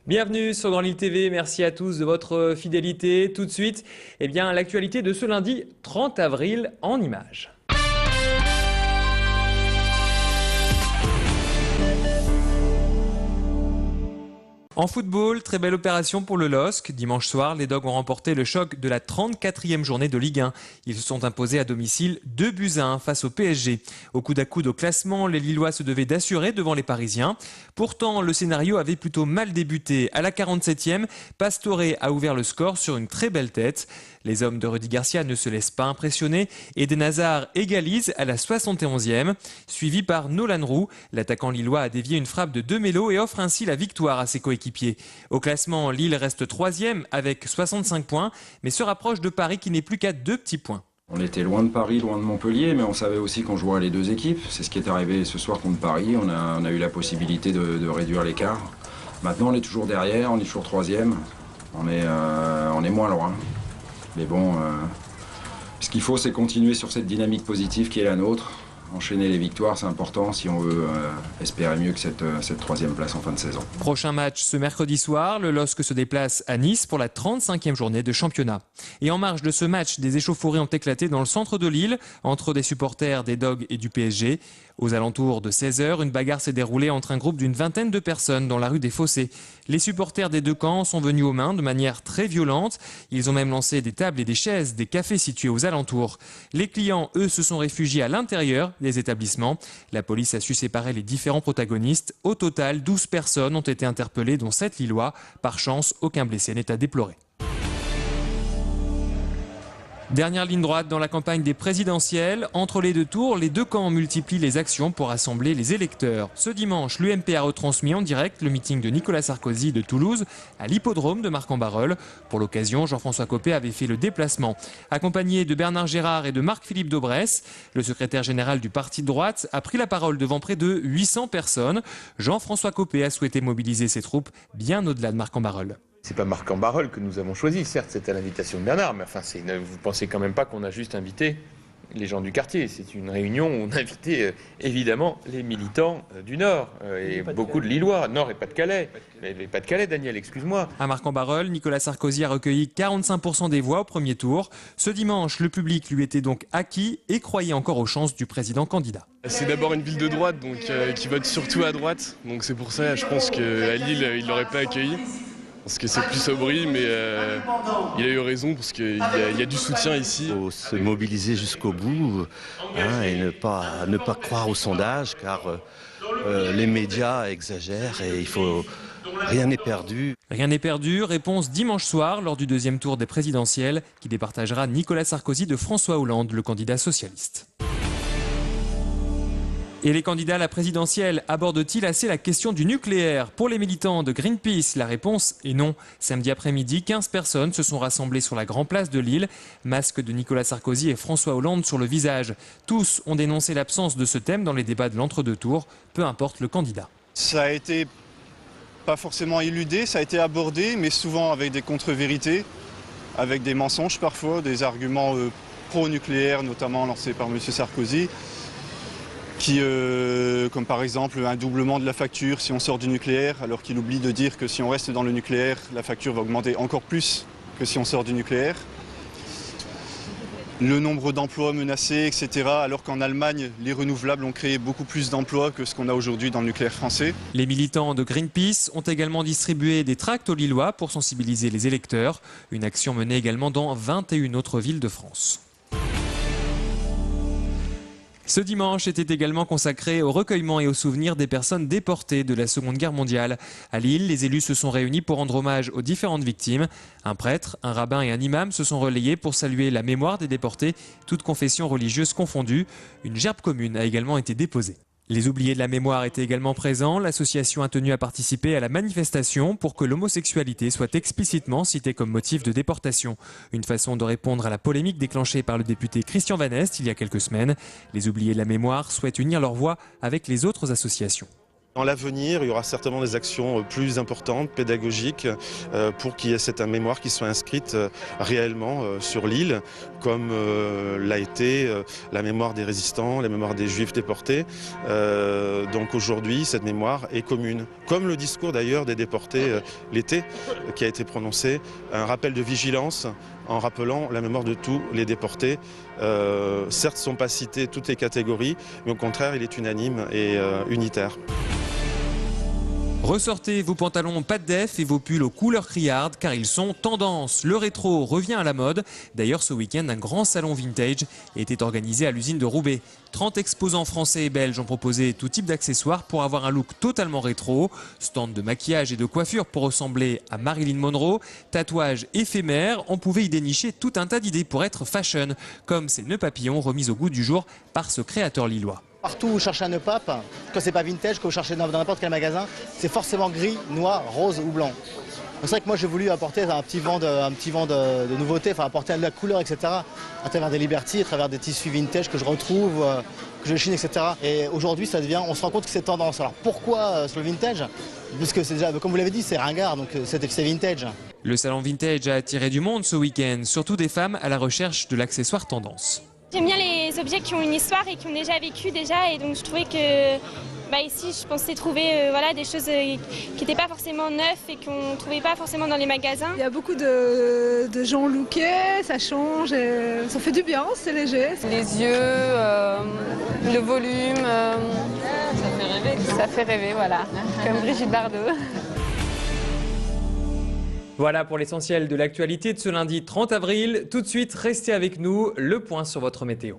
Bienvenue sur Grand Lille TV, merci à tous de votre fidélité. Tout de suite, l'actualité de ce lundi 30 avril en images. En football, très belle opération pour le LOSC. Dimanche soir, les Dogs ont remporté le choc de la 34e journée de Ligue 1. Ils se sont imposés à domicile 2-1 face au PSG. Au coude à coude au classement, les Lillois se devaient d'assurer devant les Parisiens. Pourtant, le scénario avait plutôt mal débuté. À la 47e, Pastore a ouvert le score sur une très belle tête. Les hommes de Rudy Garcia ne se laissent pas impressionner. Eden Hazard égalise à la 71e. Suivi par Nolan Roux, l'attaquant lillois a dévié une frappe de Demelo et offre ainsi la victoire à ses coéquipiers. Au classement, Lille reste 3e avec 65 points, mais se rapproche de Paris qui n'est plus qu'à 2 petits points. On était loin de Paris, loin de Montpellier, mais on savait aussi qu'on jouerait les deux équipes. C'est ce qui est arrivé ce soir contre Paris. On a eu la possibilité de réduire l'écart. Maintenant, on est toujours derrière, on est toujours 3e. On est moins loin. Mais bon, ce qu'il faut, c'est continuer sur cette dynamique positive qui est la nôtre. Enchaîner les victoires, c'est important si on veut espérer mieux que cette 3e place en fin de saison. Prochain match ce mercredi soir, le LOSC se déplace à Nice pour la 35e journée de championnat. Et en marge de ce match, des échauffourées ont éclaté dans le centre de Lille entre des supporters des Dogs et du PSG. Aux alentours de 16h, une bagarre s'est déroulée entre un groupe d'une vingtaine de personnes dans la rue des Fossés. Les supporters des deux camps sont venus aux mains de manière très violente. Ils ont même lancé des tables et des chaises des cafés situés aux alentours. Les clients, eux, se sont réfugiés à l'intérieur des établissements. La police a su séparer les différents protagonistes. Au total, 12 personnes ont été interpellées, dont 7 Lillois. Par chance, aucun blessé n'est à déplorer. Dernière ligne droite dans la campagne des présidentielles. Entre les deux tours, les deux camps multiplient les actions pour rassembler les électeurs. Ce dimanche, l'UMP a retransmis en direct le meeting de Nicolas Sarkozy de Toulouse à l'hippodrome de Marc-en-Barœul. Pour l'occasion, Jean-François Copé avait fait le déplacement. Accompagné de Bernard Gérard et de Marc-Philippe Daubresse, le secrétaire général du parti de droite a pris la parole devant près de 800 personnes. Jean-François Copé a souhaité mobiliser ses troupes bien au-delà de Marc-en-Barœul. C'est pas Marc-en-Barœul que nous avons choisi, certes c'est à l'invitation de Bernard, mais enfin vous pensez quand même pas qu'on a juste invité les gens du quartier. C'est une réunion où on a invité évidemment les militants du Nord et beaucoup de Lillois, Nord et Pas-de-Calais. Mais Pas-de-Calais, Daniel, excuse-moi. À Marc-en-Barœul, Nicolas Sarkozy a recueilli 45% des voix au premier tour. Ce dimanche, le public lui était donc acquis et croyait encore aux chances du président candidat. C'est d'abord une ville de droite, donc qui vote surtout à droite. Donc c'est pour ça, je pense qu'à Lille, il ne l'aurait pas accueilli. Parce que c'est plus au bruit, mais il a eu raison parce qu'il y a du soutien ici. Il faut se mobiliser jusqu'au bout et ne pas croire aux sondages car les médias exagèrent et rien n'est perdu. Rien n'est perdu, réponse dimanche soir lors du deuxième tour des présidentielles qui départagera Nicolas Sarkozy de François Hollande, le candidat socialiste. Et les candidats à la présidentielle abordent-ils assez la question du nucléaire? Pour les militants de Greenpeace, la réponse est non. Samedi après-midi, 15 personnes se sont rassemblées sur la grande place de Lille, masque de Nicolas Sarkozy et François Hollande sur le visage. Tous ont dénoncé l'absence de ce thème dans les débats de l'entre-deux tours, peu importe le candidat. Ça a été pas forcément éludé, ça a été abordé, mais souvent avec des contre-vérités, avec des mensonges parfois, des arguments pro-nucléaires, notamment lancés par M. Sarkozy. Comme par exemple un doublement de la facture si on sort du nucléaire, alors qu'il oublie de dire que si on reste dans le nucléaire, la facture va augmenter encore plus que si on sort du nucléaire. Le nombre d'emplois menacés, etc., alors qu'en Allemagne, les renouvelables ont créé beaucoup plus d'emplois que ce qu'on a aujourd'hui dans le nucléaire français. Les militants de Greenpeace ont également distribué des tracts aux Lillois pour sensibiliser les électeurs. Une action menée également dans 21 autres villes de France. Ce dimanche était également consacré au recueillement et au souvenir des personnes déportées de la Seconde Guerre mondiale. À Lille, les élus se sont réunis pour rendre hommage aux différentes victimes. Un prêtre, un rabbin et un imam se sont relayés pour saluer la mémoire des déportés, toutes confessions religieuses confondues. Une gerbe commune a également été déposée. Les oubliés de la mémoire étaient également présents. L'association a tenu à participer à la manifestation pour que l'homosexualité soit explicitement citée comme motif de déportation. Une façon de répondre à la polémique déclenchée par le député Christian Van Est il y a quelques semaines. Les oubliés de la mémoire souhaitent unir leur voix avec les autres associations. Dans l'avenir, il y aura certainement des actions plus importantes, pédagogiques, pour qu'il y ait cette mémoire qui soit inscrite réellement sur l'île, comme l'a été la mémoire des résistants, la mémoire des juifs déportés. Donc aujourd'hui, cette mémoire est commune. Comme le discours d'ailleurs des déportés l'été, qui a été prononcé, un rappel de vigilance en rappelant la mémoire de tous les déportés. Certes, ne sont pas citées toutes les catégories, mais au contraire, il est unanime et unitaire. Ressortez vos pantalons pas de def et vos pulls aux couleurs criardes car ils sont tendance. Le rétro revient à la mode. D'ailleurs, ce week-end, un grand salon vintage était organisé à l'usine de Roubaix. 30 exposants français et belges ont proposé tout type d'accessoires pour avoir un look totalement rétro. Stand de maquillage et de coiffure pour ressembler à Marilyn Monroe. Tatouages éphémères, on pouvait y dénicher tout un tas d'idées pour être fashion, comme ces nœuds papillons remis au goût du jour par ce créateur lillois. Partout où vous cherchez un nœud pape, quand c'est pas vintage, quand vous cherchez dans n'importe quel magasin, c'est forcément gris, noir, rose ou blanc. C'est vrai que moi j'ai voulu apporter un petit vent de nouveautés, enfin apporter de la couleur, etc. À travers des Liberty, à travers des tissus vintage que je retrouve, que je chine, etc. Et aujourd'hui on se rend compte que c'est tendance. Alors pourquoi sur le vintage? Parce que c'est déjà, comme vous l'avez dit, c'est ringard, donc c'est vintage. Le salon vintage a attiré du monde ce week-end, surtout des femmes à la recherche de l'accessoire tendance. J'aime bien les objets qui ont une histoire et qui ont déjà vécu et donc je trouvais que ici je pensais trouver des choses qui n'étaient pas forcément neuves et qu'on ne trouvait pas forcément dans les magasins. Il y a beaucoup de gens lookés, ça change, et ça fait du bien, c'est léger. Les yeux, le volume, ça fait rêver. Ça fait rêver, voilà, comme Brigitte Bardot. Voilà pour l'essentiel de l'actualité de ce lundi 30 avril. Tout de suite, restez avec nous, le point sur votre météo.